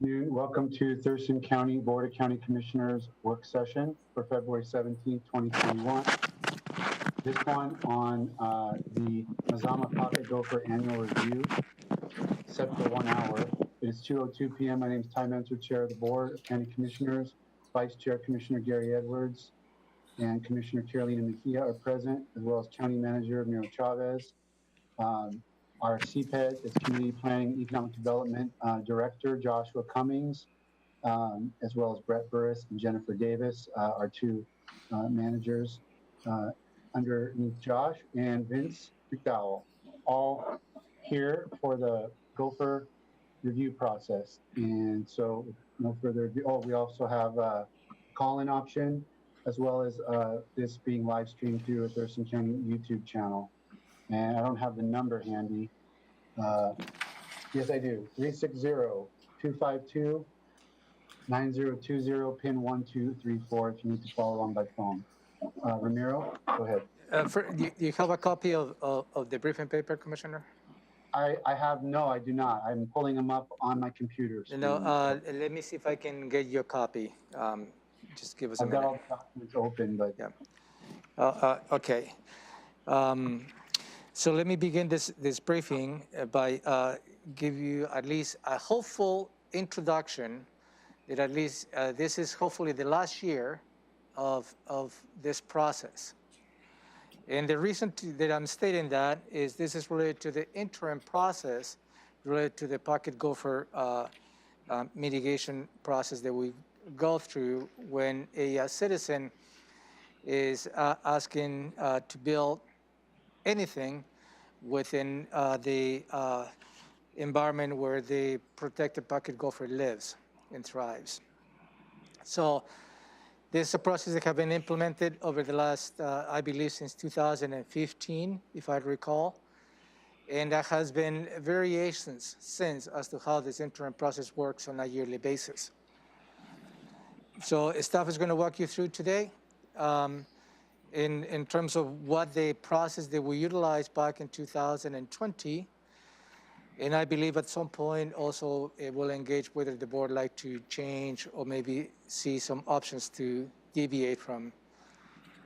afternoon. Welcome to Thurston County Board of County Commissioners work session for February 17, 2021. This one on the Mazama Pocket Gopher Annual Review, set for 1 hour. It is 2:02 p.m. My name is Ty Mentor, Chair of the Board of County Commissioners. Vice Chair Commissioner Gary Edwards and Commissioner Carolina Mejia are present, as well as County Manager Miro Chavez. Our CPED is Community Planning Economic Development Director Joshua Cummings, as well as Brett Burris and Jennifer Davis, our two managers underneath Josh, and Vince McDowell, all here for the Gopher review process. And so, no further ado, we also have a call-in option, as well as this being live streamed through a Thurston County YouTube channel. And I don't have the number handy. Yes, I do. 360-252-9020, pin 1234 if you need to follow along by phone. Ramiro, go ahead. Do you have a copy of the briefing paper, Commissioner? I do not. I'm pulling them up on my computer screen. Let me see if I can get you a copy. Just give us a minute. I've got all the documents open, but... Yeah. Okay. So let me begin this briefing by give you at least a hopeful introduction that at least this is hopefully the last year of this process. And the reason that I'm stating that is this is related to the interim process related to the pocket gopher mitigation process that we go through when a citizen is asking to build anything within the environment where the protected pocket gopher lives and thrives. So this is a process that has been implemented over the last, I believe, since 2015, if I recall. And there has been variations since as to how this interim process works on a yearly basis. So staff is going to walk you through today in terms of what the process that we utilized back in 2020. And I believe at some point also it will engage whether the board like to change or maybe see some options to deviate from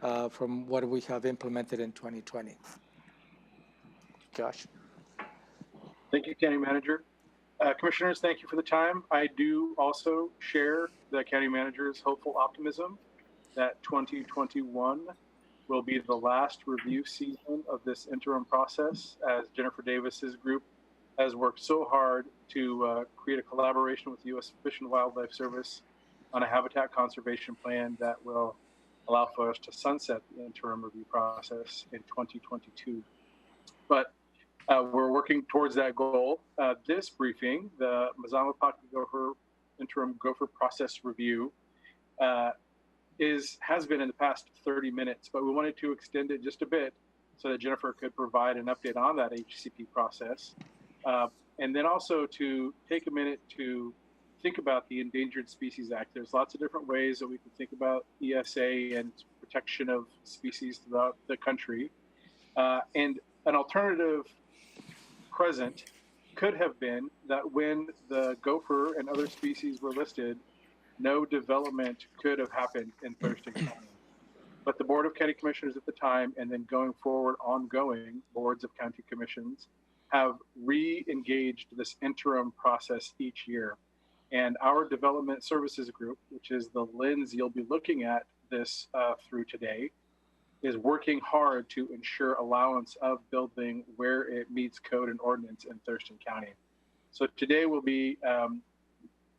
what we have implemented in 2020. Josh. Thank you, County Manager. Commissioners, thank you for the time. I do also share the County Manager's hopeful optimism that 2021 will be the last review season of this interim process, as Jennifer Davis's group has worked so hard to create a collaboration with the U.S. Fish and Wildlife Service on a habitat conservation plan that will allow for us to sunset the interim review process in 2022. But we're working towards that goal. This briefing, the Mazama Pocket Gopher Interim Gopher Process Review, has been in the past 30 minutes, but we wanted to extend it just a bit so that Jennifer could provide an update on that HCP process. And then also to take a minute to think about the Endangered Species Act. There's lots of different ways that we can think about ESA and protection of species throughout the country. And an alternative present could have been that when the gopher and other species were listed, no development could have happened in Thurston County. But the Board of County Commissioners at the time, and then going forward, ongoing boards of county commissions, have re-engaged this interim process each year. And our development services group, which is the lens you'll be looking at this through today, is working hard to ensure allowance of building where it meets code and ordinance in Thurston County. So today will be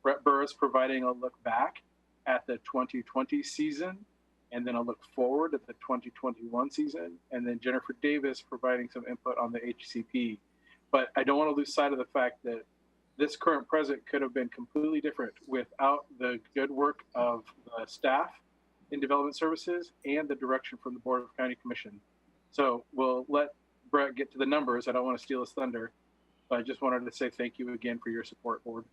Brett Burris providing a look back at the 2020 season, and then a look forward at the 2021 season, and then Jennifer Davis providing some input on the HCP. But I don't want to lose sight of the fact that this current present could have been completely different without the good work of the staff in development services and the direction from the Board of County Commission. So we'll let Brett get to the numbers. I don't want to steal his thunder, but I just wanted to say thank you again for your support, Board.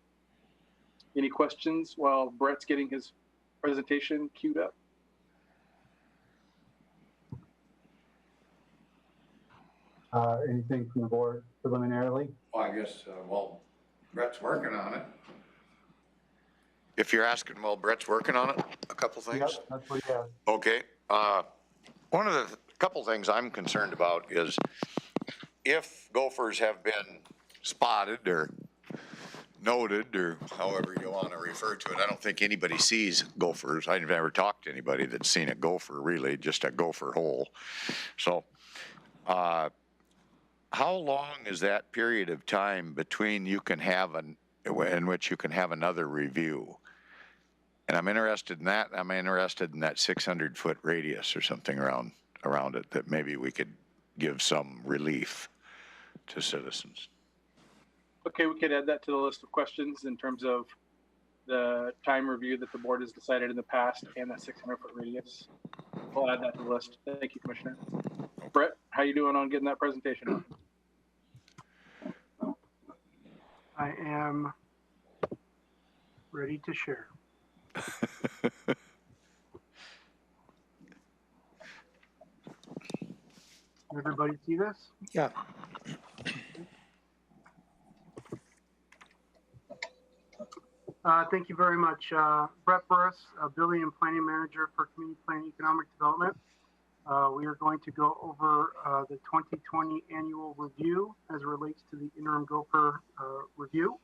Any questions while Brett's getting his presentation queued up? Anything from the board preliminarily? Well, I guess, Brett's working on it. If you're asking, well, Brett's working on it, a couple Yep, things. that's what he has. Okay. One of the couple things I'm concerned about is if gophers have been spotted or noted, or however you want to refer to it. I don't think anybody sees gophers. I've never talked to anybody that's seen a gopher, really, just a gopher hole. So, how long is that period of time between you can have in which you can have another review? And I'm interested in that. I'm interested in that 600-foot radius or something around it, that maybe we could give some relief to citizens. Okay, we could add that to the list of questions in terms of the time review that the board has decided in the past and that 600-foot radius. We'll add that to the list. Thank you, Commissioner. Brett, how you doing on getting that presentation? I am ready to share. Everybody see this? Yeah. Thank you very much. Brett Burris, Building and Planning Manager for Community Planning Economic Development. We are going to go over the 2020 annual review as it relates to the interim gopher review.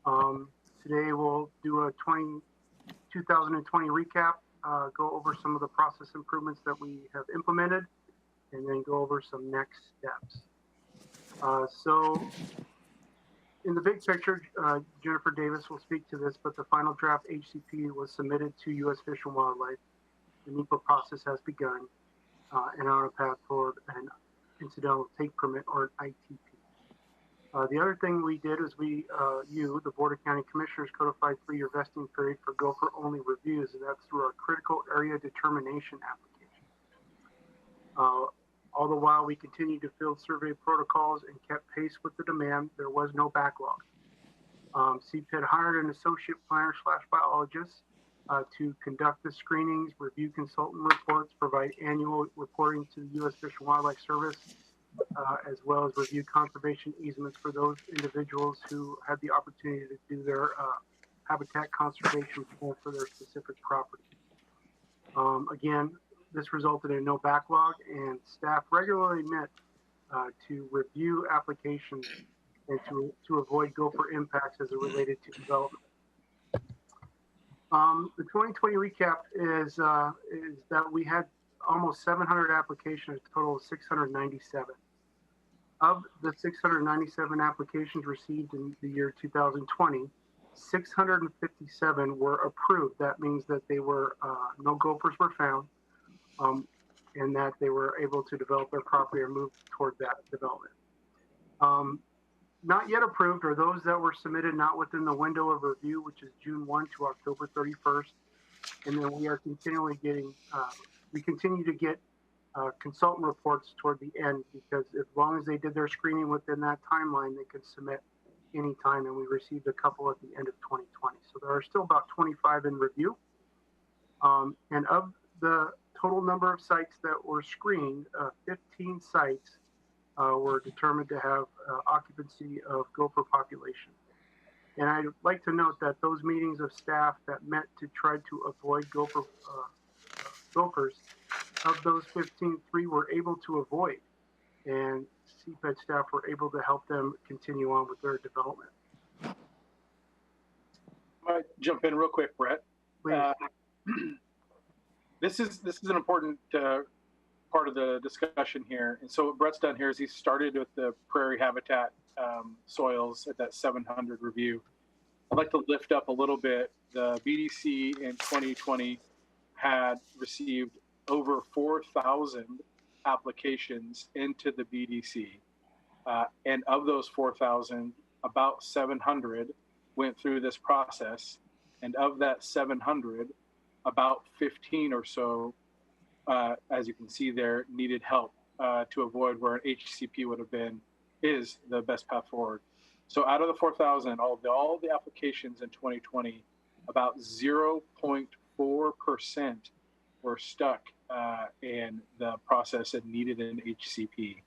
Today we'll do a 2020 recap, go over some of the process improvements that we have implemented, and then go over some next steps. So in the big picture, Jennifer Davis will speak to this, but the final draft HCP was submitted to U.S. Fish and Wildlife. The NEPA process has begun and on a path toward an incidental take permit or an ITP. The other thing we did is you, the Board of County Commissioners, codified 3-year vesting period for gopher-only reviews, and that's through our critical area determination application. All the while, we continued to field survey protocols and kept pace with the demand. There was no backlog. CPID hired an associate planner / biologist to conduct the screenings, review consultant reports, provide annual reporting to the U.S. Fish and Wildlife Service, as well as review conservation easements for those individuals who had the opportunity to do their habitat conservation plan for their specific property. Again, this resulted in no backlog, and staff regularly met to review applications and to avoid gopher impacts as it related to development. The 2020 recap is that we had almost 700 applications, a total of 697. Of the 697 applications received in the year 2020, 657 were approved. That means that they were no gophers were found, and that they were able to develop their property or move toward that development. Not yet approved are those that were submitted not within the window of review, which is June 1 to October 31st. And then we are continually getting, we continue to get consultant reports toward the end, because as long as they did their screening within that timeline, they could submit anytime, and we received a couple at the end of 2020. So there are still about 25 in review. And of the total number of sites that were screened, 15 sites were determined to have occupancy of gopher population. And I'd like to note that those meetings of staff that met to try to avoid gophers, of those 15, 3 were able to avoid, and CPED staff were able to help them continue on with their development. I might jump in real quick, Brett. This is an important part of the discussion here. And so what Brett's done here is he started with the prairie habitat soils at that 700 review. I'd like to lift up a little bit. The BDC in 2020 had received over 4,000 applications into the BDC. And of those 4,000, about 700 went through this process. And of that 700, about 15 or so, as you can see there, needed help to avoid where an HCP would have been, is the best path forward. So out of the 4,000, all the applications in 2020, about 0.4% were stuck in the process and needed an HCP.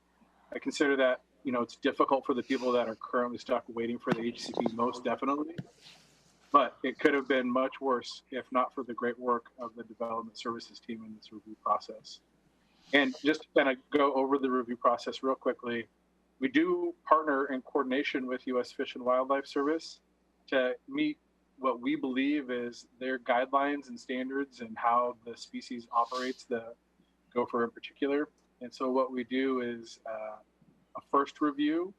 I consider that, it's difficult for the people that are currently stuck waiting for the HCP, most definitely. but it could have been much worse if not for the great work of the development services team in this review process. And just to kind of go over the review process real quickly, we do partner in coordination with U.S. Fish and Wildlife Service to meet what we believe is their guidelines and standards and how the species operates, the gopher in particular. And so what we do is a first review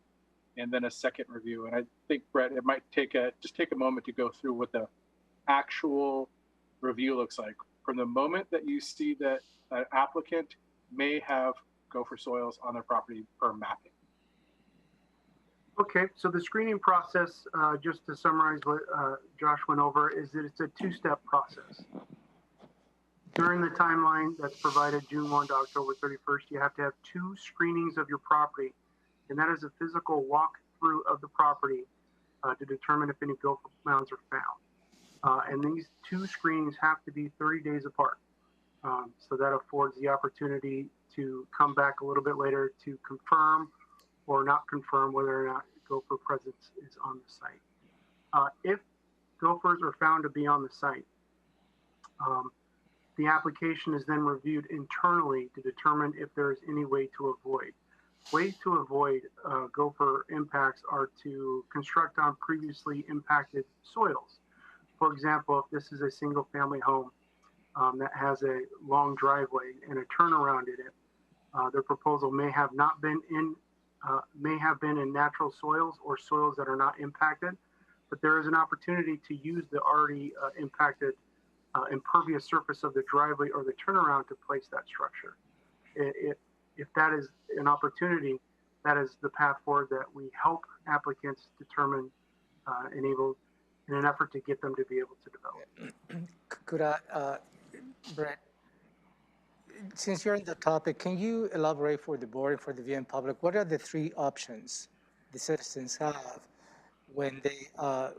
and then a second review. And I think, Brett, it might take a moment to go through what the actual review looks like. From the moment that you see that an applicant may have gopher soils on their property for mapping. Okay, so the screening process, just to summarize what Josh went over, is that it's a two-step process. During the timeline that's provided June 1 to October 31st, you have to have 2 screenings of your property, and that is a physical walkthrough of the property to determine if any gopher mounds are found. And these 2 screenings have to be 30 days apart. So that affords the opportunity to come back a little bit later to confirm or not confirm whether or not gopher presence is on the site. If gophers are found to be on the site, the application is then reviewed internally to determine if there is any way to avoid. Ways to avoid gopher impacts are to construct on previously impacted soils. For example, if this is a single family home that has a long driveway and a turnaround in it, their proposal may have been in natural soils or soils that are not impacted, but there is an opportunity to use the already impacted impervious surface of the driveway or the turnaround to place that structure. If that is an opportunity, that is the path forward that we help applicants determine enable in an effort to get them to be able to develop. Could I, Brett, since you're on the topic, can you elaborate for the board and for the viewing public, what are the 3 options the citizens have when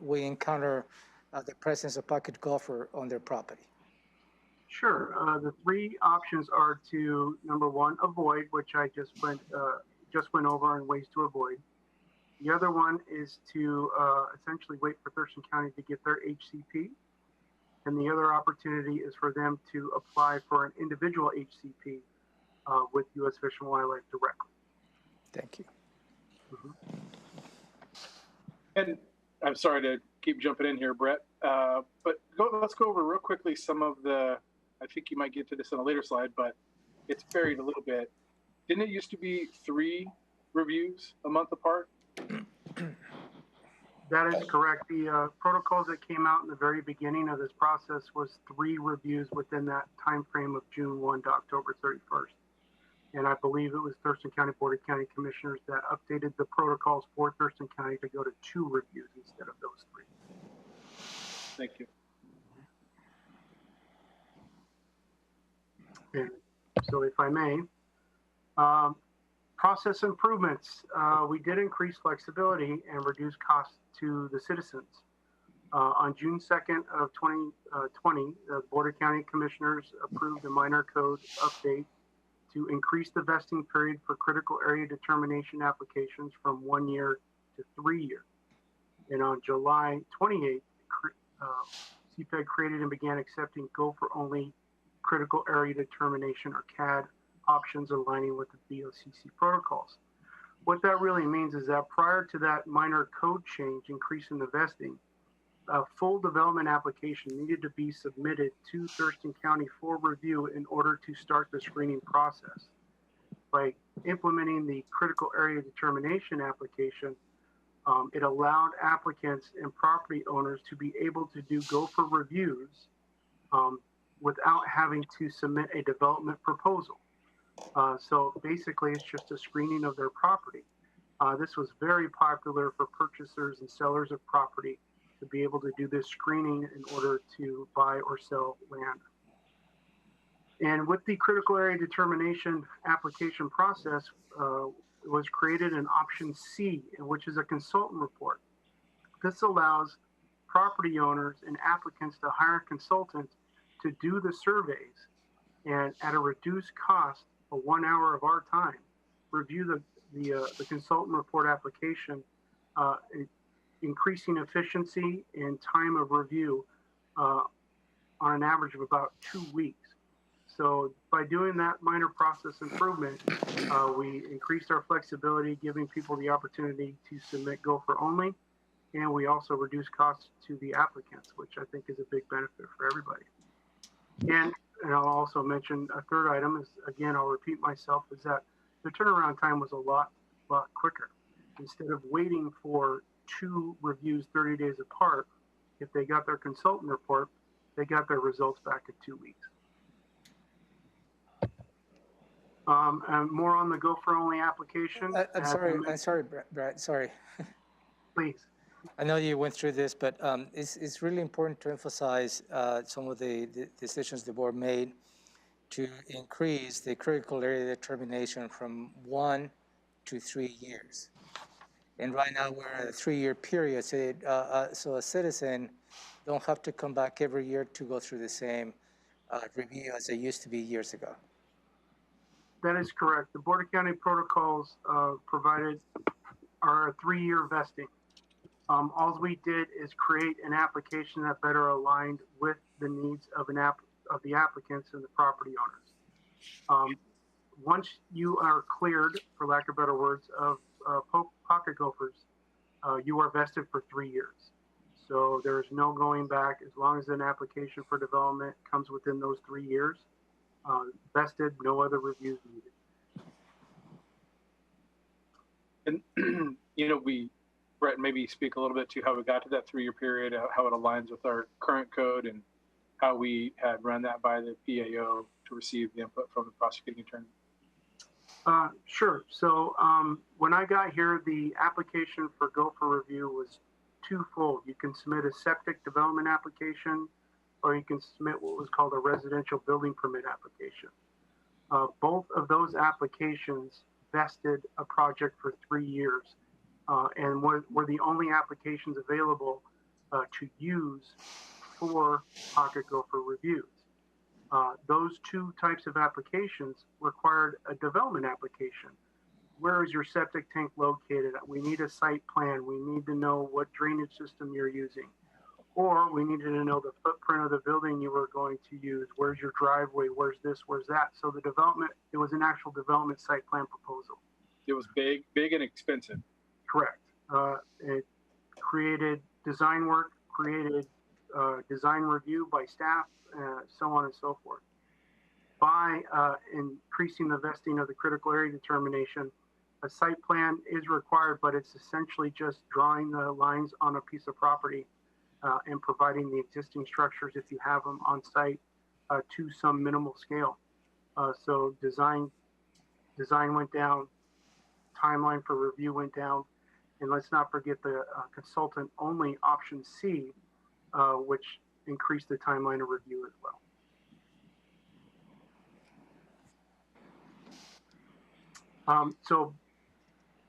we encounter the presence of pocket gopher on their property? Sure. The 3 options are to, number 1, avoid, which I just went over and ways to avoid. The other one is to essentially wait for Thurston County to get their HCP. And the other opportunity is for them to apply for an individual HCP with U.S. Fish and Wildlife directly. Thank you. Mm-hmm. And I'm sorry to keep jumping in here, Brett, but let's go over real quickly some of the, I think you might get to this on a later slide, but it's buried a little bit. Didn't it used to be 3 reviews a month apart? That is correct. The protocols that came out in the very beginning of this process was 3 reviews within that time frame of June 1 to October 31st. And I believe it was Thurston County Board of County Commissioners that updated the protocols for Thurston County to go to 2 reviews instead of those 3. Thank you. And so if I may, process improvements. We did increase flexibility and reduce costs to the citizens. On June 2nd of 2020, the Board of County Commissioners approved a minor code update to increase the vesting period for critical area determination applications from 1 year to 3 years. And on July 28th, CPEG created and began accepting gopher-only critical area determination or CAD options aligning with the BoCC protocols. What that really means is that prior to that minor code change increasing the vesting, a full development application needed to be submitted to Thurston County for review in order to start the screening process. By implementing the critical area determination application, it allowed applicants and property owners to be able to do gopher reviews without having to submit a development proposal. So basically, it's just a screening of their property. This was very popular for purchasers and sellers of property to be able to do this screening in order to buy or sell land. And with the critical area determination application process, was created an option C, which is a consultant report. This allows property owners and applicants to hire consultants to do the surveys and at a reduced cost for 1 hour of our time, review the consultant report application increasing efficiency and time of review on an average of about 2 weeks. So by doing that minor process improvement, we increased our flexibility, giving people the opportunity to submit Gopher only, and we also reduce costs to the applicants, which I think is a big benefit for everybody. And I'll also mention a third item is, again, I'll repeat myself, is that the turnaround time was a lot quicker. Instead of waiting for 2 reviews 30 days apart, if they got their consultant report, they got their results back in 2 weeks. And more on the Gopher only application. I'm sorry, Brad, sorry. Please. I know you went through this, but it's really important to emphasize some of the decisions the board made to increase the critical area determination from 1 to 3 years. And right now we're at a 3-year period, so a citizen don't have to come back every year to go through the same review as it used to be years ago. That is correct. The Board of County protocols provided our 3-year vesting. All we did is create an application that better aligned with the needs of the applicants and the property owners. Once you are cleared, for lack of better words, of pocket gophers, you are vested for 3 years. So there's no going back as long as an application for development comes within those 3 years. Vested, no other reviews needed. And, Brett, maybe speak a little bit to how we got to that 3-year period, how it aligns with our current code, and how we had run that by the PAO to receive the input from the prosecuting attorney. Sure. So when I got here, the application for Gopher review was twofold. You can submit a septic development application, or you can submit what was called a residential building permit application. Both of those applications vested a project for 3 years and were the only applications available to use for pocket gopher reviews. Those 2 types of applications required a development application. Where is your septic tank located? We need a site plan. We need to know what drainage system you're using. Or we needed to know the footprint of the building you were going to use. Where's your driveway? Where's this? Where's that? So the development, it was an actual development site plan proposal. It was big and expensive. Correct. It created design work, created design review by staff, so on and so forth. By increasing the vesting of the critical area determination, a site plan is required, but it's essentially just drawing the lines on a piece of property and providing the existing structures, if you have them on site, to some minimal scale. So design went down, timeline for review went down, and let's not forget the consultant only option C, which increased the timeline of review as well. So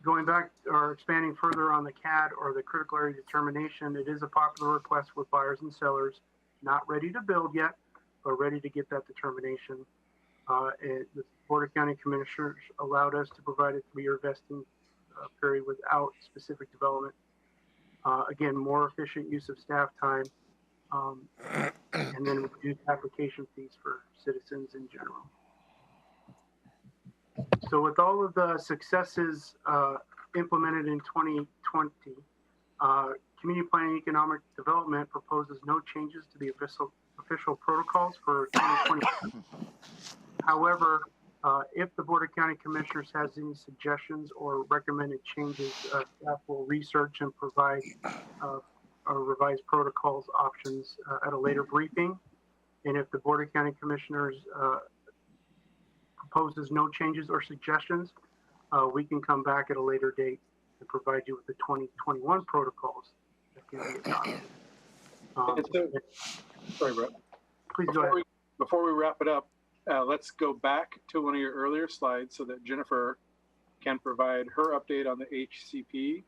going back or expanding further on the CAD or the critical area determination, it is a popular request with buyers and sellers, not ready to build yet, but ready to get that determination. The Board of County Commissioners allowed us to provide a 3-year vesting period without specific development. Again, more efficient use of staff time, and then reduced application fees for citizens in general. So with all of the successes implemented in 2020, Community Planning and Economic Development proposes no changes to the official protocols for 2020. However, if the Board of County Commissioners has any suggestions or recommended changes, staff will research and provide revised protocols options at a later briefing. And if the Board of County Commissioners proposes no changes or suggestions, we can come back at a later date and provide you with the 2021 protocols that can be adopted. Sorry, Brett. Please go ahead. Before we wrap it up, let's go back to one of your earlier slides so that Jennifer can provide her update on the HCP.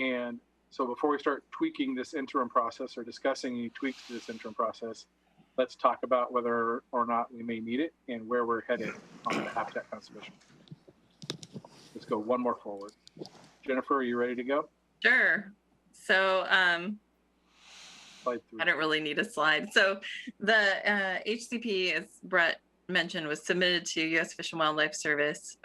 And so before we start tweaking this interim process or discussing any tweaks to this interim process, let's talk about whether or not we may need it and where we're headed on the habitat conservation. Let's go one more forward. Jennifer, are you ready to go? Sure. So Slide three. I don't really need a slide. So the HCP, as Brett mentioned, was submitted to U.S. Fish and Wildlife Service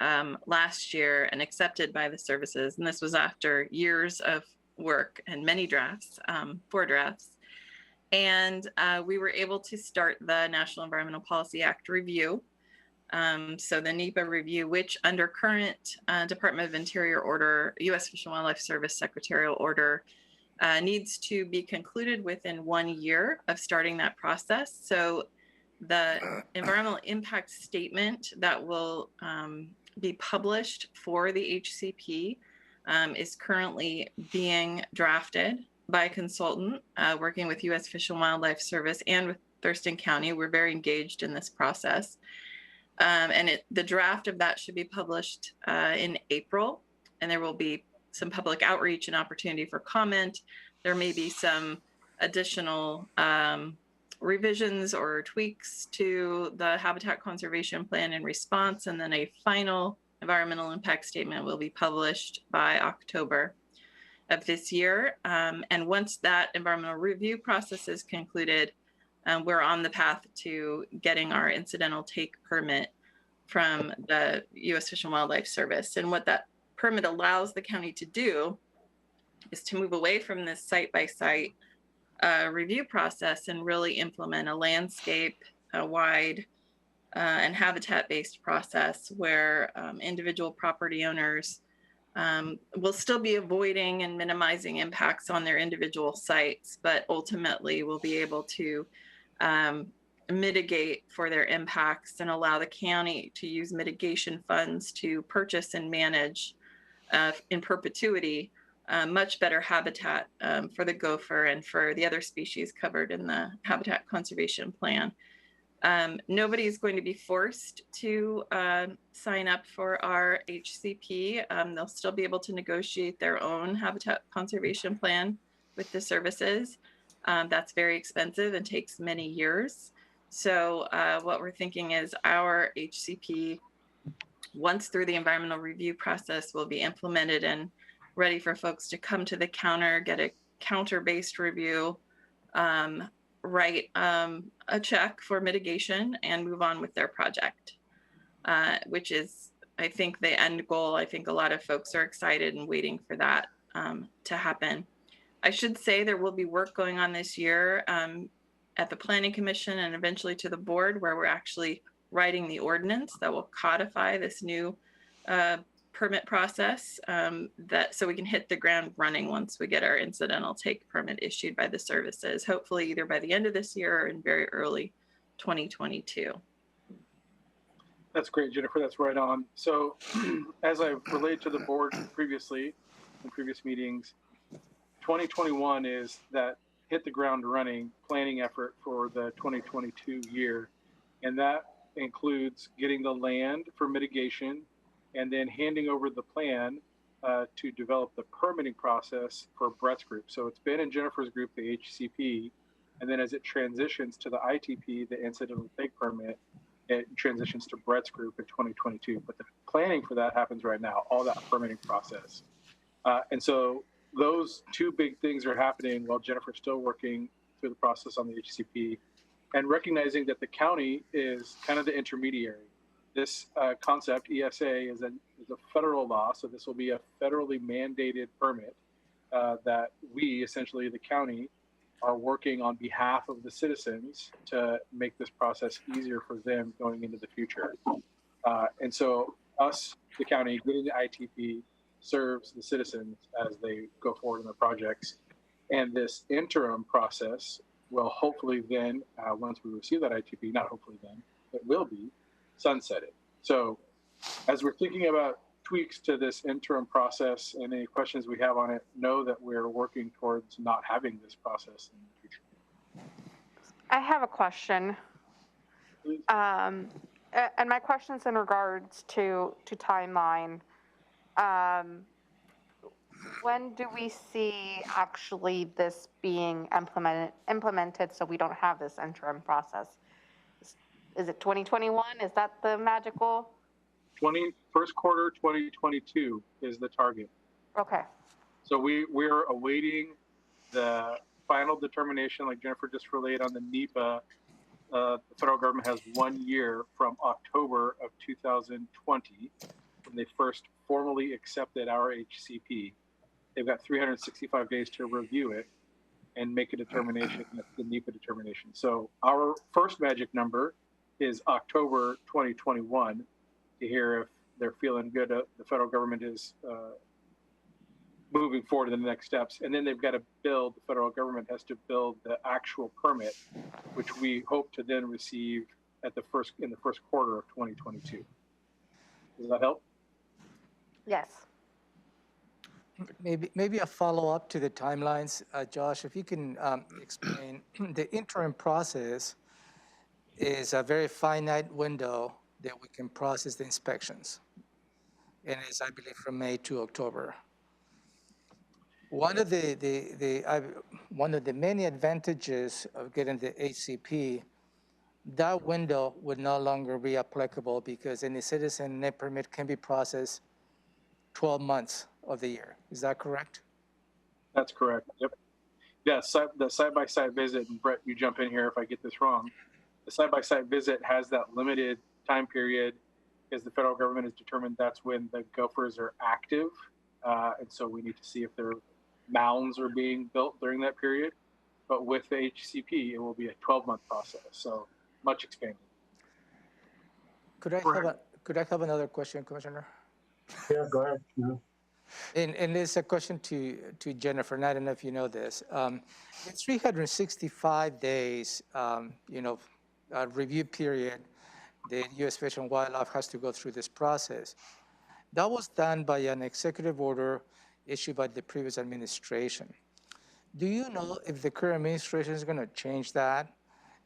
last year and accepted by the services. And this was after years of work and many drafts, 4 drafts. And we were able to start the National Environmental Policy Act review. So the NEPA review, which under current Department of Interior order, U.S. Fish and Wildlife Service secretarial order, needs to be concluded within 1 year of starting that process. So the environmental impact statement that will be published for the HCP is currently being drafted by a consultant working with U.S. Fish and Wildlife Service and with Thurston County. We're very engaged in this process. And the draft of that should be published in April, and there will be some public outreach and opportunity for comment. There may be some additional revisions or tweaks to the habitat conservation plan in response, and then a final environmental impact statement will be published by October of this year. And once that environmental review process is concluded, we're on the path to getting our incidental take permit from the U.S. Fish and Wildlife Service. And what that permit allows the county to do is to move away from this site-by-site review process and really implement a landscape-wide and habitat-based process where individual property owners will still be avoiding and minimizing impacts on their individual sites, but ultimately will be able to mitigate for their impacts and allow the county to use mitigation funds to purchase and manage in perpetuity much better habitat for the gopher and for the other species covered in the habitat conservation plan. Nobody is going to be forced to sign up for our HCP. They'll still be able to negotiate their own habitat conservation plan with the services. That's very expensive and takes many years. So what we're thinking is our HCP, once through the environmental review process, will be implemented and ready for folks to come to the counter, get a counter-based review, write a check for mitigation, and move on with their project, which is, I think, the end goal. I think a lot of folks are excited and waiting for that to happen. I should say there will be work going on this year at the Planning Commission and eventually to the board, where we're actually writing the ordinance that will codify this new permit process so we can hit the ground running once we get our incidental take permit issued by the services, hopefully either by the end of this year or in very early 2022. That's great, Jennifer. That's right on. So as I relayed to the board previously in previous meetings, 2021 is that hit the ground running planning effort for the 2022 year. And that includes getting the land for mitigation and then handing over the plan to develop the permitting process for Brett's group. So it's been in Jennifer's group, the HCP, and then as it transitions to the ITP, the incidental take permit, it transitions to Brett's group in 2022. But the planning for that happens right now, all that permitting process. And so those two big things are happening while Jennifer's still working through the process on the HCP, and recognizing that the county is kind of the intermediary. This concept, ESA, is a federal law, so this will be a federally mandated permit that we, essentially the county, are working on behalf of the citizens to make this process easier for them going into the future. And so us, the county, getting the ITP serves the citizens as they go forward in their projects. And this interim process will hopefully then, once we receive that ITP, not hopefully then, it will be sunsetted. So as we're thinking about tweaks to this interim process and any questions we have on it, know that we're working towards not having this process in the future. I have a question. And my question's in regards to timeline. When do we see actually this being implemented so we don't have this interim process? Is it 2021? Is that the magical? First quarter 2022 is the target. Okay. So we're awaiting The final determination, like Jennifer just relayed on the NEPA, the federal government has 1 year from October of 2020 when they first formally accepted our HCP. They've got 365 days to review it and make a determination, the NEPA determination. So our first magic number is October 2021 to hear if they're feeling good. The federal government is moving forward to the next steps. And then they've got to the federal government has to build the actual permit, which we hope to then receive in the first quarter of 2022. Does that help? Yes. Maybe a follow-up to the timelines, Josh, if you can explain, the interim process is a very finite window that we can process the inspections. And it's, I believe, from May to October. One of the many advantages of getting the HCP, that window would no longer be applicable because any citizen net permit can be processed 12 months of the year. Is that correct? That's correct. Yep. Yeah, the side-by-side visit, and Brett, you jump in here if I get this wrong. The side-by-side visit has that limited time period because the federal government has determined that's when the gophers are active. And so we need to see if their mounds are being built during that period. But with the HCP, it will be a 12-month process. So much expanded. Could I have another question, Commissioner? Yeah, go ahead. Yeah. And it's a question to Jennifer, and I don't know if you know this. It's 365 days, review period, the U.S. Fish and Wildlife has to go through this process. That was done by an executive order issued by the previous administration. Do you know if the current administration is going to change that?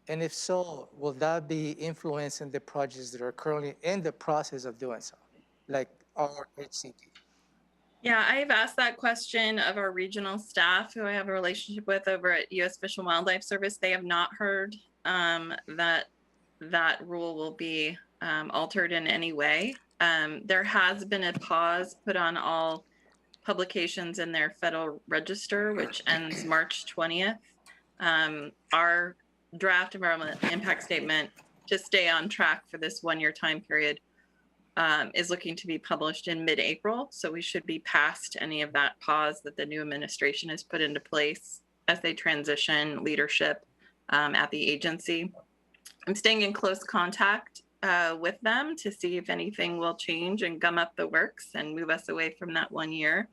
And if so, will that be influencing the projects that are currently in the process of doing so, like our HCP? Yeah, I've asked that question of our regional staff who I have a relationship with over at U.S. Fish and Wildlife Service. They have not heard that rule will be altered in any way. There has been a pause put on all publications in their Federal Register, which ends March 20th. Our draft environmental impact statement to stay on track for this 1 year time period is looking to be published in mid-April. So we should be past any of that pause that the new administration has put into place as they transition leadership at the agency. I'm staying in close contact with them to see if anything will change and gum up the works and move us away from that 1 year.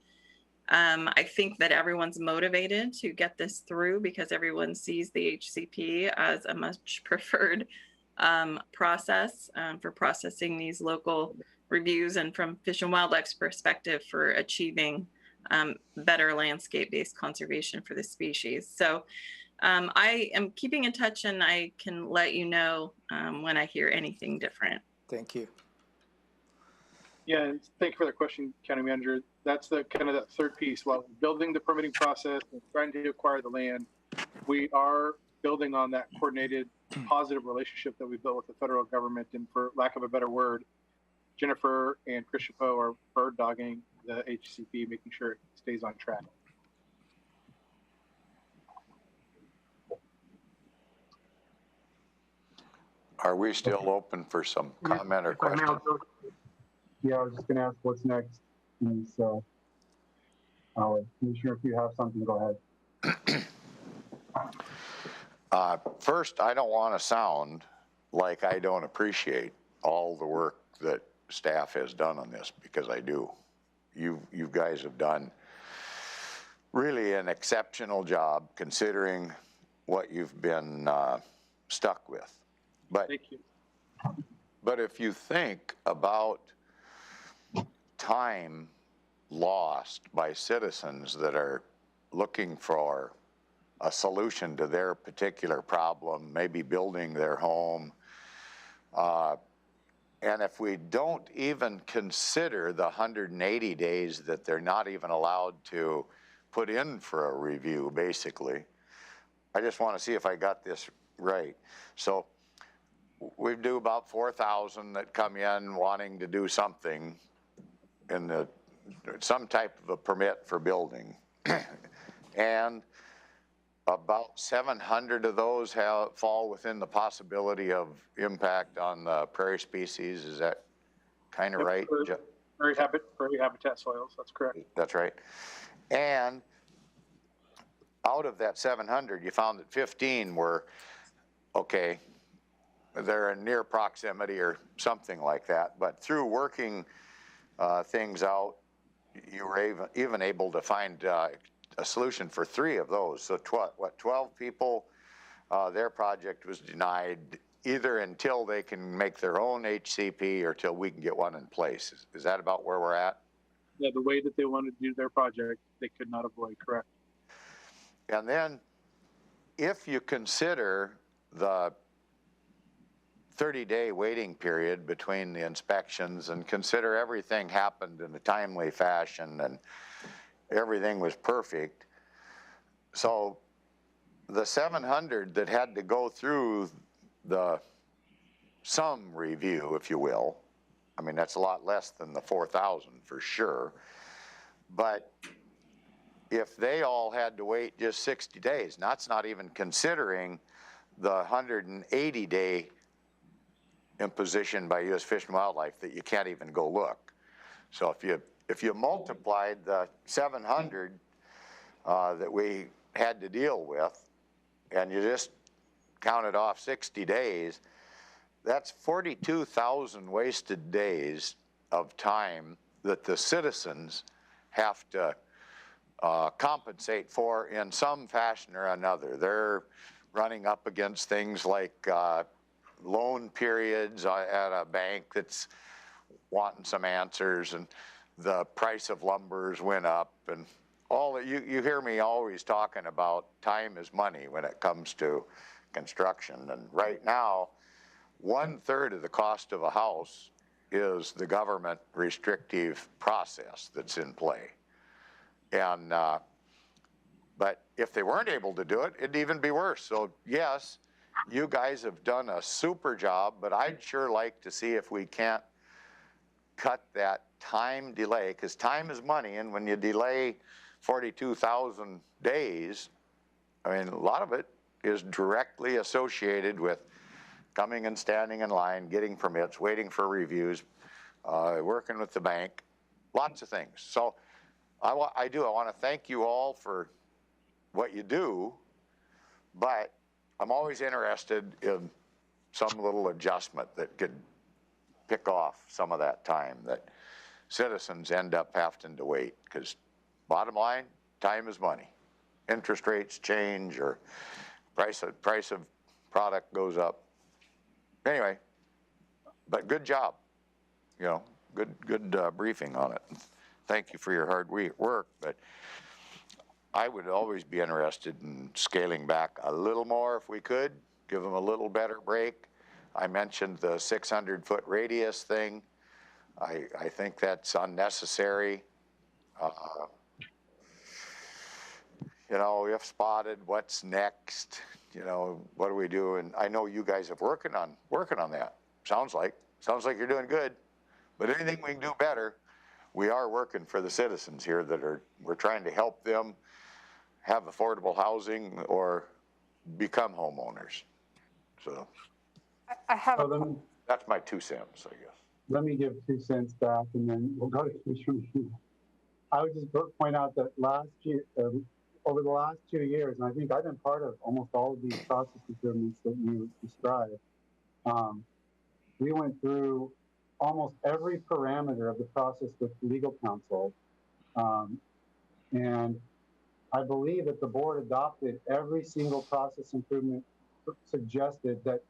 I think that everyone's motivated to get this through because everyone sees the HCP as a much preferred process for processing these local reviews and from Fish and Wildlife's perspective for achieving better landscape-based conservation for the species. So I am keeping in touch and I can let you know when I hear anything different. Thank you. Yeah, and thank you for the question, County Manager. That's the kind of that third piece. While building the permitting process and trying to acquire the land, we are building on that coordinated, positive relationship that we built with the federal government. And for lack of a better word, Jennifer and Chris Chapeau are bird dogging the HCP, making sure it stays on track. Are we still open for some comment or question? Yeah, I was just going to ask what's next. And so, Commissioner, if you have something, go ahead. First, I don't want to sound like I don't appreciate all the work that staff has done on this, because I do. You guys have done really an exceptional job considering what you've been stuck with. But, Thank you. But if you think about time lost by citizens that are looking for a solution to their particular problem, maybe building their home, and if we don't even consider the 180 days that they're not even allowed to put in for a review, basically, I just want to see if I got this right. So we do about 4,000 that come in wanting to do something in some type of a permit for building. And about 700 of those fall within the possibility of impact on the prairie species. Is that kind of Yep, right? prairie habitat soils, that's correct. That's right. And out of that 700, you found that 15 were, okay, they're in near proximity or something like that. But through working things out, you were even able to find a solution for 3 of those. So 12 people, their project was denied either until they can make their own HCP or till we can get one in place. Is that about where we're at? Yeah, the way that they wanted to do their project, they could not avoid, correct. And then if you consider the 30-day waiting period between the inspections and consider everything happened in a timely fashion and everything was perfect. So the 700 that had to go through some review, if you will, I mean, that's a lot less than the 4,000 for sure. But if they all had to wait just 60 days, and that's not even considering the 180-day imposition by U.S. Fish and Wildlife that you can't even go look. So if you multiplied the 700 that we had to deal with, and you just counted off 60 days, that's 42,000 wasted days of time that the citizens have to compensate for in some fashion or another. They're running up against things like loan periods at a bank that's wanting some answers, and the price of lumbers went up, and all that you hear me always talking about time is money when it comes to construction. And right now, 1/3 of the cost of a house is the government restrictive process that's in play. And but if they weren't able to do it, it'd even be worse. So yes, you guys have done a super job, but I'd sure like to see if we can't cut that time delay, because time is money, and when you delay 42,000 days, I mean, a lot of it is directly associated with coming and standing in line, getting permits, waiting for reviews, working with the bank, lots of things. So I want to thank you all for what you do, but I'm always interested in some little adjustment that could pick off some of that time that citizens end up having to wait, because bottom line, time is money. Interest rates change or price of product goes up. Anyway, but good job, you know, good briefing on it. Thank you for your hard work, but I would always be interested in scaling back a little more if we could, give them a little better break. I mentioned the 600-foot radius thing. I think that's unnecessary. You know, if spotted, what's next? You know, what do we do? And I know you guys are working on that. Sounds like you're doing good. But anything we can do better, we are working for the citizens here we're trying to help them have affordable housing or become homeowners. So I have, that's my 2 cents, I guess. Let me give 2 cents back, and then we'll go to Commissioner Mead. I would just point out that last year, over the last 2 years, and I think I've been part of almost all of these process improvements that you described, we went through almost every parameter of the process with legal counsel. And I believe that the board adopted every single process improvement suggested that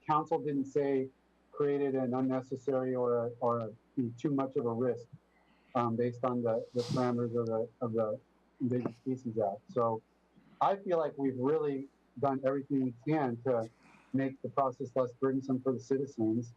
council didn't say created an unnecessary or too much of a risk based on the parameters of the Endangered Species Act. So I feel like we've really done everything we can to make the process less burdensome for the citizens.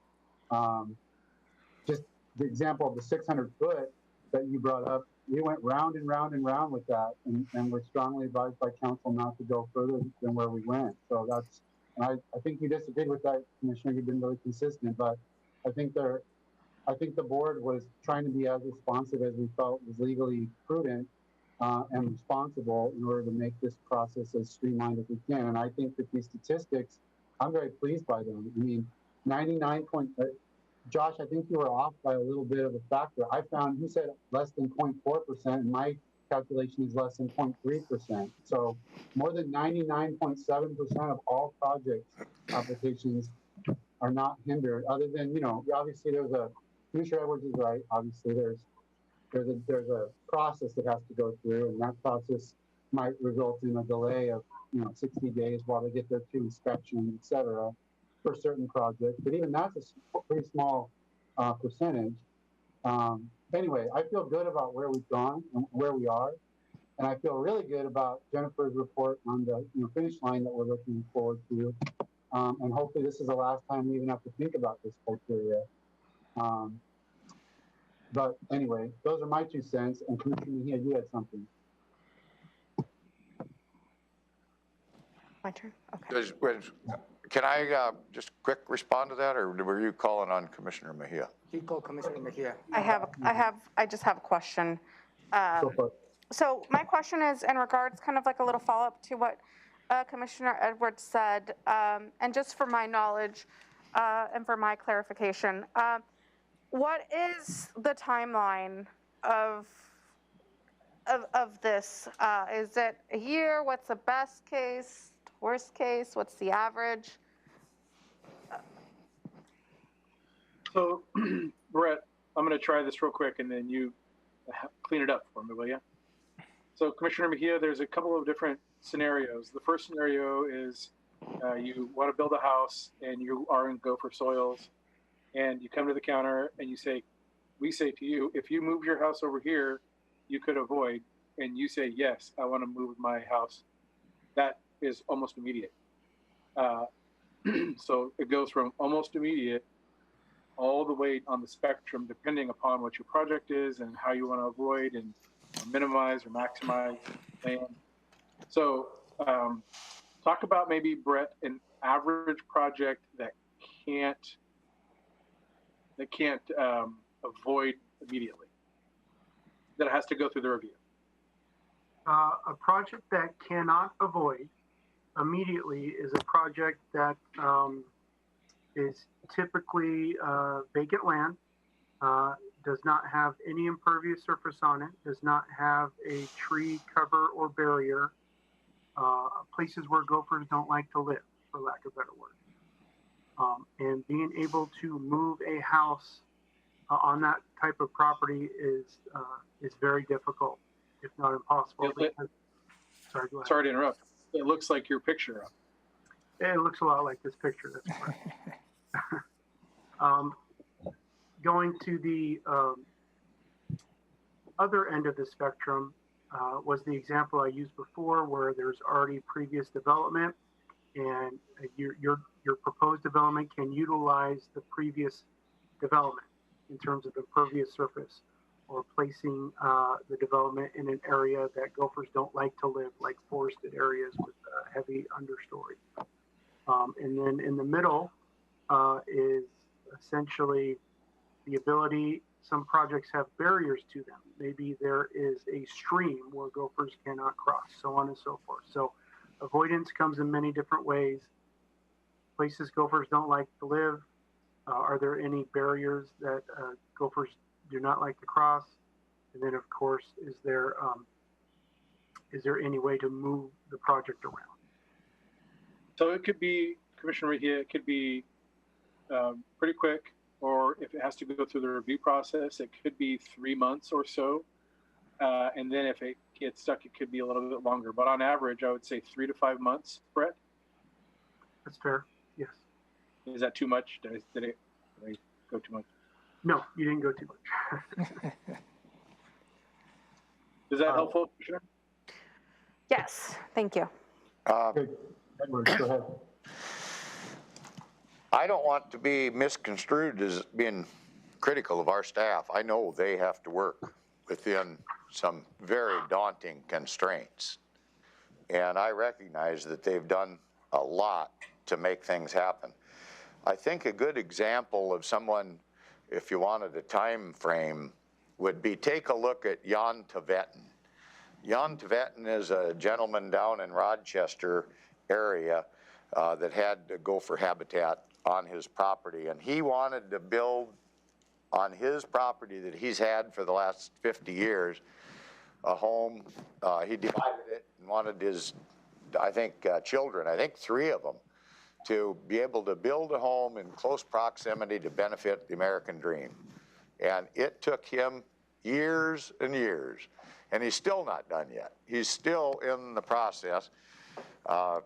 Just the example of the 600 foot that you brought up, we went round and round and round with that, and we're strongly advised by council not to go further than where we went. So that's, and I think you disagreed with that, Commissioner. You've been really consistent, but I think the board was trying to be as responsive as we felt was legally prudent and responsible in order to make this process as streamlined as we can. And I think that these statistics, I'm very pleased by them. I mean, 99 point, Josh, I think you were off by a little bit of a factor. I found, you said less than 0.4%, and my calculation is less than 0.3%. So more than 99.7% of all project applications are not hindered, other than, you know, obviously Commissioner Edwards is right. Obviously there's a process that has to go through, and that process might result in a delay of, you know, 60 days while they get their two inspections, et cetera, for certain projects. But even that's a pretty small percentage. Anyway, I feel good about where we've gone and where we are. And I feel really good about Jennifer's report on the finish line that we're looking forward to. And hopefully this is the last time we even have to think about this criteria. But anyway, those are my 2 cents. And Commissioner Mejia, you had something. My turn? Okay. Can I just quick respond to that, or were you calling on Commissioner Mejia? He called Commissioner Mejia. I just have a question. Go for it. So my question is in regards, kind of like a little follow-up to what Commissioner Edwards said, and just for my knowledge and for my clarification, what is the timeline of this? Is it a year? What's the best case, worst case? What's the average? So, Brett, I'm going to try this real quick, and then you clean it up for me, will you? So, Commissioner Mejia, there's a couple of different scenarios. The first scenario is you want to build a house, and you are in gopher soils, and you come to the counter, and we say to you, if you move your house over here, you could avoid, and you say, yes, I want to move my house. That is almost immediate. So it goes from almost immediate all the way on the spectrum, depending upon what your project is and how you want to avoid and minimize or maximize land. So talk about maybe, Brett, an average project that can't avoid immediately, that has to go through the review. A project that cannot avoid immediately is a project that is typically vacant land, does not have any impervious surface on it, does not have a tree cover or barrier, places where gophers don't like to live, for lack of a better word. And being able to move a house on that type of property is very difficult, if not impossible. Sorry, go ahead. Sorry to interrupt. It looks like your picture. It looks a lot like this picture. That's fine. Going to the other end of the spectrum was the example I used before, where there's already previous development, and your proposed development can utilize the previous development in terms of impervious surface, or placing the development in an area that gophers don't like to live, like forested areas with heavy understory. And then in the middle is essentially the ability, some projects have barriers to them. Maybe there is a stream where gophers cannot cross, so on and so forth. So avoidance comes in many different ways. Places gophers don't like to live. Are there any barriers that gophers do not like to cross? And then, of course, is there any way to move the project around? So it could be, Commissioner Mejia, it could be pretty quick, or if it has to go through the review process, it could be 3 months or so. And then if it gets stuck, it could be a little bit longer. But on average, I would say 3 to 5 months, Brett? That's fair, yes. Is that too much? Did I go too much? No, you didn't go too much. Is that helpful, Commissioner? Yes, thank you. Edwards, go ahead. I don't want to be misconstrued as being critical of our staff. I know they have to work within some very daunting constraints. And I recognize that they've done a lot to make things happen. I think a good example of someone, if you wanted a time frame, would be take a look at Jan Tvetten. Jan Tvetten is a gentleman down in Rochester area that had gopher habitat on his property, and he wanted to build on his property that he's had for the last 50 years, a home. He divided it and wanted his, I think, children, I think 3 of them, to be able to build a home in close proximity to benefit the American dream. And it took him years and years, and he's still not done yet. He's still in the process of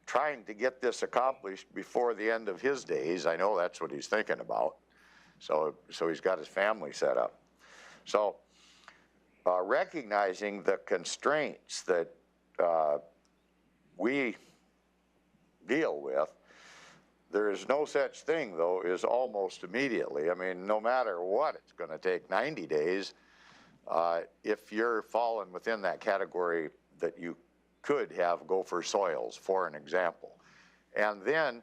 trying to get this accomplished before the end of his days. I know that's what he's thinking about. So he's got his family set up. So recognizing the constraints that we deal with, there is no such thing, though, as almost immediately. I mean, no matter what, it's going to take 90 days if you're falling within that category that you could have gopher soils, for an example. And then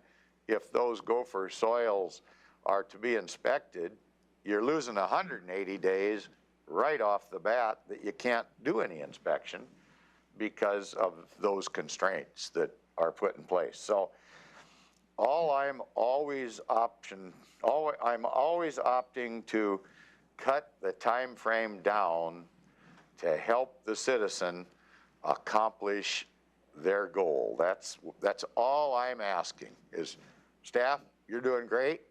if those gopher soils are to be inspected, you're losing 180 days right off the bat that you can't do any inspection because of those constraints that are put in place. So I'm always opting to cut the time frame down to help the citizen accomplish their goal. That's all I'm asking is, staff, you're doing great,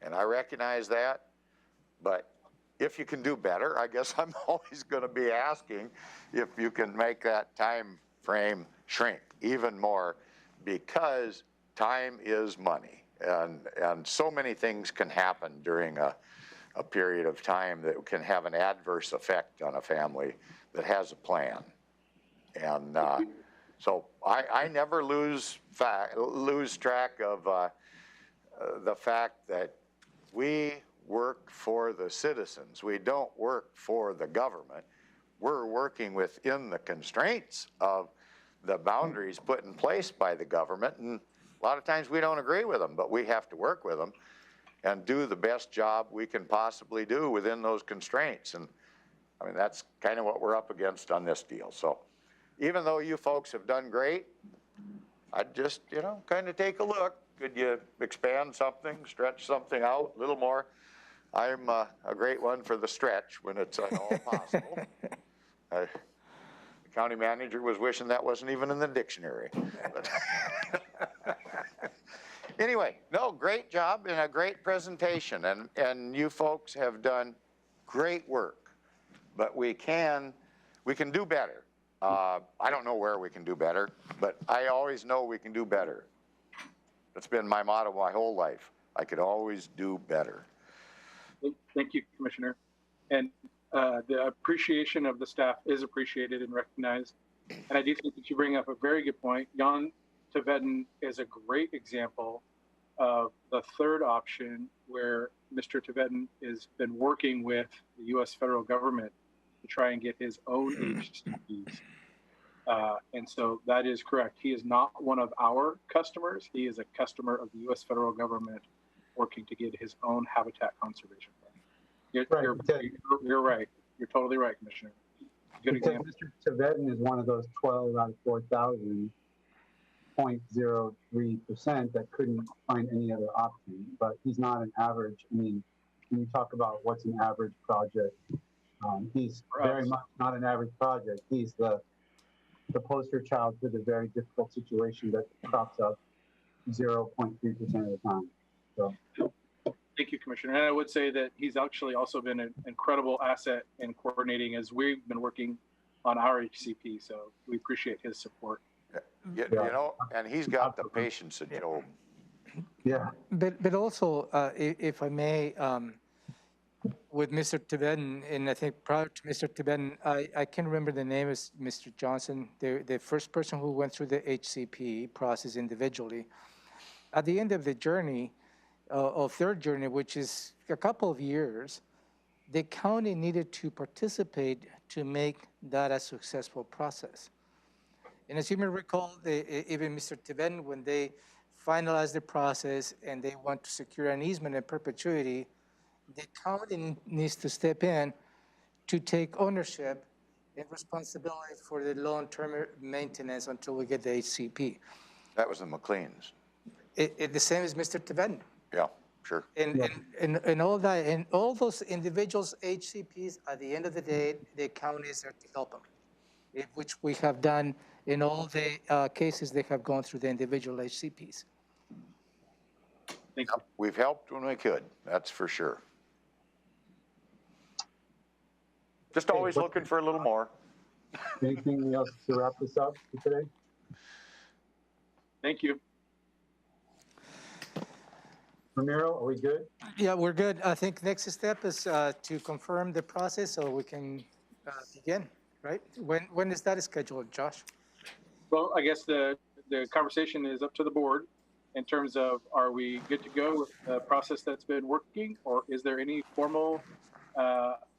and I recognize that, but if you can do better, I guess I'm always going to be asking if you can make that time frame shrink even more, because time is money, and so many things can happen during a period of time that can have an adverse effect on a family that has a plan. And so I never lose track of the fact that we work for the citizens. We don't work for the government. We're working within the constraints of the boundaries put in place by the government, and a lot of times we don't agree with them, but we have to work with them and do the best job we can possibly do within those constraints. And I mean, that's kind of what we're up against on this deal. So even though you folks have done great, I'd just, kind of take a look. Could you expand something, stretch something out a little more? I'm a great one for the stretch when it's at all possible. The county manager was wishing that wasn't even in the dictionary. Anyway, no, great job and a great presentation, and you folks have done great work, but we can do better. I don't know where we can do better, but I always know we can do better. That's been my motto my whole life. I could always do better. Thank you, Commissioner. And the appreciation of the staff is appreciated and recognized. And I do think that you bring up a very good point. Jan Tvetten is a great example of the third option, where Mr. Tvetten has been working with the U.S. federal government to try and get his own HCPs. And so that is correct. He is not one of our customers. He is a customer of the U.S. federal government working to get his own habitat conservation plan. You're right. You're totally right, Commissioner. Good example. Mr. Tvetten is one of those 12 out of 4,000, 0.03% that couldn't find any other option. But he's not an average. I mean, when you talk about what's an average project, he's very much not an average project. He's the poster child for the very difficult situation that crops up 0.3% of the time. So. Thank you, Commissioner. And I would say that he's actually also been an incredible asset in coordinating as we've been working on our HCP. So we appreciate his support. And he's got the patience of Job. Yeah. But also, if I may, with Mr. Tvetten, and I think prior to Mr. Tvetten, I can't remember the name, is Mr. Johnson, the first person who went through the HCP process individually. At the end of the journey, of their journey, which is a couple of years, the county needed to participate to make that a successful process. And as you may recall, even Mr. Tvetten, when they finalized the process and they want to secure an easement in perpetuity, the county needs to step in to take ownership and responsibility for the long-term maintenance until we get the HCP. That was the McLeans. The same as Mr. Tibetan. Yeah, sure. And all that, and all those individuals, HCPs, at the end of the day, the county is there to help them, which we have done in all the cases they have gone through the individual HCPs. Thank you. We've helped when we could, that's for sure. Just always looking for a little more. Anything else to wrap this up for today? Thank you. Ramiro, are we good? Yeah, we're good. I think next step is to confirm the process so we can begin, right? When is that scheduled, Josh? Well, I guess the conversation is up to the board in terms of, are we good to go with the process that's been working, or is there any formal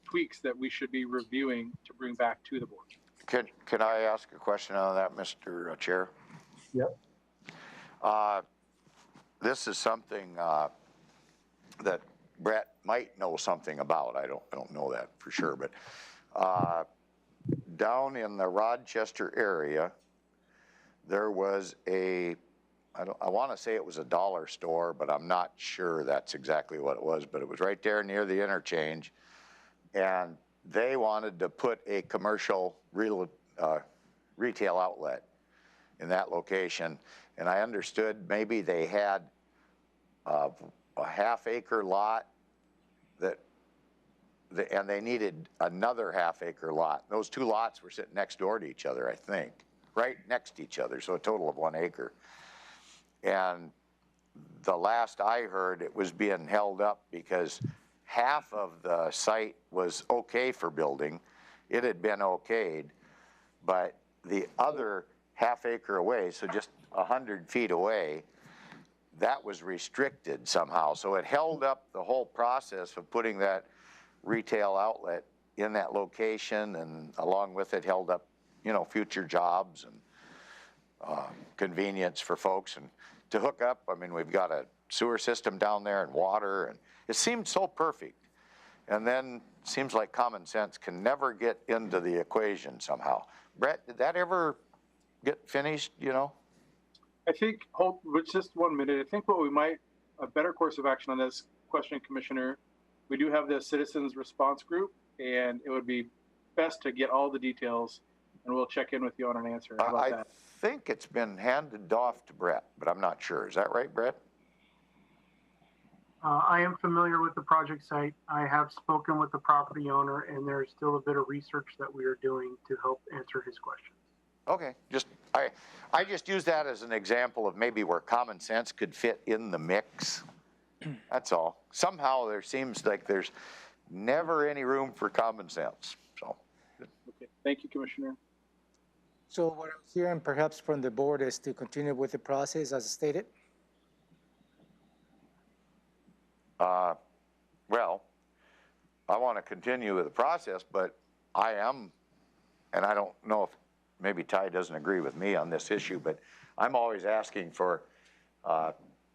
tweaks that we should be reviewing to bring back to the board? Can I ask a question on that, Mr. Chair? Yep. This is something that Brett might know something about. I don't know that for sure, but down in the Rochester area, there was I want to say it was a dollar store, but I'm not sure that's exactly what it was, but it was right there near the interchange, and they wanted to put a commercial retail outlet in that location. And I understood maybe they had a half-acre lot and they needed another half-acre lot. Those two lots were sitting next door to each other, I think, right next to each other, so a total of 1 acre. And the last I heard, it was being held up because half of the site was okay for building. It had been okayed, but the other half acre away, so just 100 feet away, that was restricted somehow. So it held up the whole process of putting that retail outlet in that location, and along with it held up, future jobs and convenience for folks. And to hook up, I mean, we've got a sewer system down there and water, and it seemed so perfect. And then it seems like common sense can never get into the equation somehow. Brett, did that ever get finished, I think, with just 1 minute, I think a better course of action on this question, Commissioner, we do have the citizens response group, and it would be best to get all the details, and we'll check in with you on an answer. How about that? I think it's been handed off to Brett, but I'm not sure. Is that right, Brett? I am familiar with the project site. I have spoken with the property owner, and there's still a bit of research that we are doing to help answer his questions. Okay, I just use that as an example of maybe where common sense could fit in the mix. That's all. Somehow there seems like there's never any room for common sense, so. Okay, thank you, Commissioner. So what I'm hearing perhaps from the board is to continue with the process as stated? Well, I want to continue with the process, but I am, and I don't know if maybe Ty doesn't agree with me on this issue, but I'm always asking for,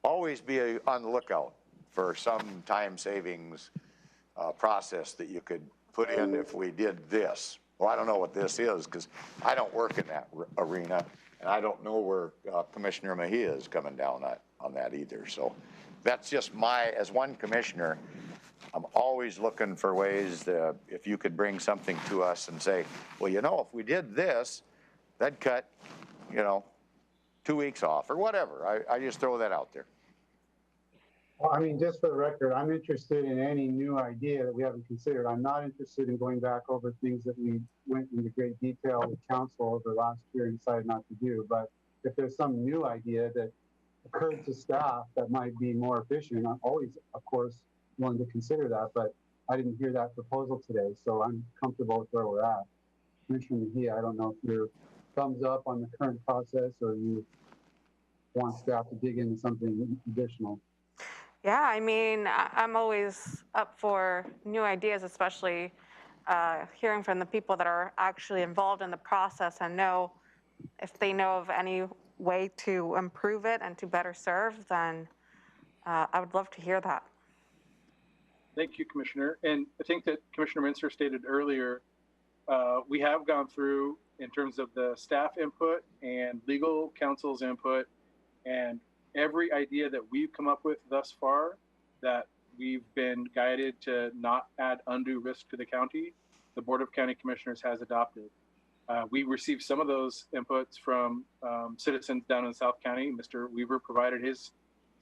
always be on the lookout for some time savings process that you could put in if we did this. Well, I don't know what this is because I don't work in that arena, and I don't know where Commissioner Mejia is coming down on that either. So that's just as one commissioner, I'm always looking for ways that if you could bring something to us and say, well, if we did this, that'd cut, 2 weeks off or whatever. I just throw that out there. Well, I mean, just for the record, I'm interested in any new idea that we haven't considered. I'm not interested in going back over things that we went into great detail with council over last year and decided not to do. But if there's some new idea that occurred to staff that might be more efficient, I'm always, of course, willing to consider that. But I didn't hear that proposal today, so I'm comfortable with where we're at. Commissioner Mejia, I don't know if you're thumbs up on the current process or you want staff to dig into something additional. Yeah, I mean, I'm always up for new ideas, especially hearing from the people that are actually involved in the process and know if they know of any way to improve it and to better serve, then I would love to hear that. Thank you, Commissioner. And I think that Commissioner Minster stated earlier we have gone through in terms of the staff input and legal counsel's input, and every idea that we've come up with thus far that we've been guided to not add undue risk to the county, the Board of County Commissioners has adopted. We received some of those inputs from citizens down in South County. Mr. Weaver provided his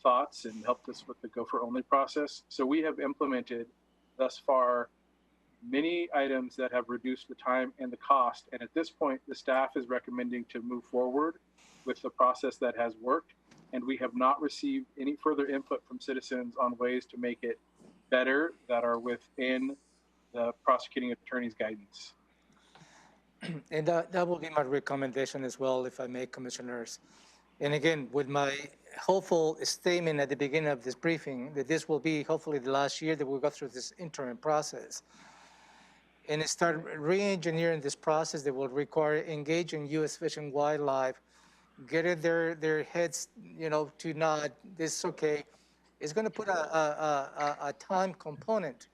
thoughts and helped us with the gopher only process. So we have implemented thus far many items that have reduced the time and the cost. And at this point, the staff is recommending to move forward with the process that has worked. And we have not received any further input from citizens on ways to make it better that are within the prosecuting attorney's guidance. And that will be my recommendation as well, if I may, Commissioners. And again, with my hopeful statement at the beginning of this briefing, that this will be hopefully the last year that we'll go through this interim process and start re-engineering this process that will require engaging U.S. Fish and Wildlife, getting their heads, to nod, this is okay. It's going to put a time component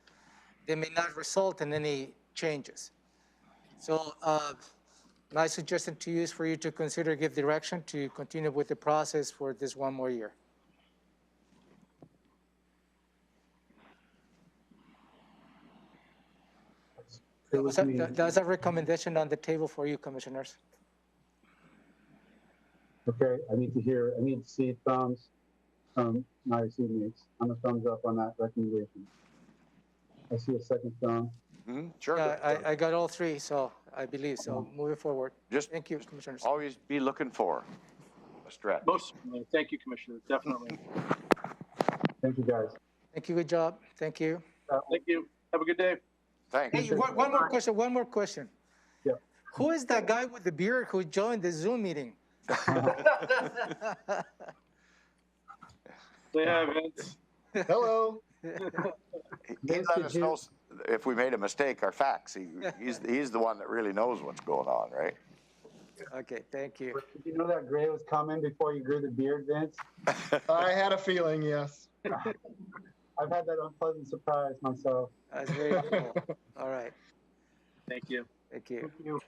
that may not result in any changes. So my suggestion to you is for you to consider, give direction to continue with the process for this one more year. That's a recommendation on the table for you, Commissioners. Okay, I need to see thumbs from my teammates. I'm a thumbs up on that recommendation. I see a second thumb. Sure. Yeah, I got all three, so I believe so. Moving forward. Thank you, Commissioners. Always be looking for a stretch. Most certainly. Thank you, Commissioner. Definitely. Thank you, guys. Thank you. Good job. Thank you. Thank you. Have a good day. Thanks. Hey, one more question. One more question. Yeah. Who is that guy with the beard who joined the Zoom meeting? Say hi, Vince. Hello. He's let us know if we made a mistake, our facts. He's the one that really knows what's going on, right? Okay, thank you. Did you know that gray was coming before you grew the beard, Vince? I had a feeling, yes. I've had that unpleasant surprise myself. That's very cool. All right. Thank you. Thank you. Thank you.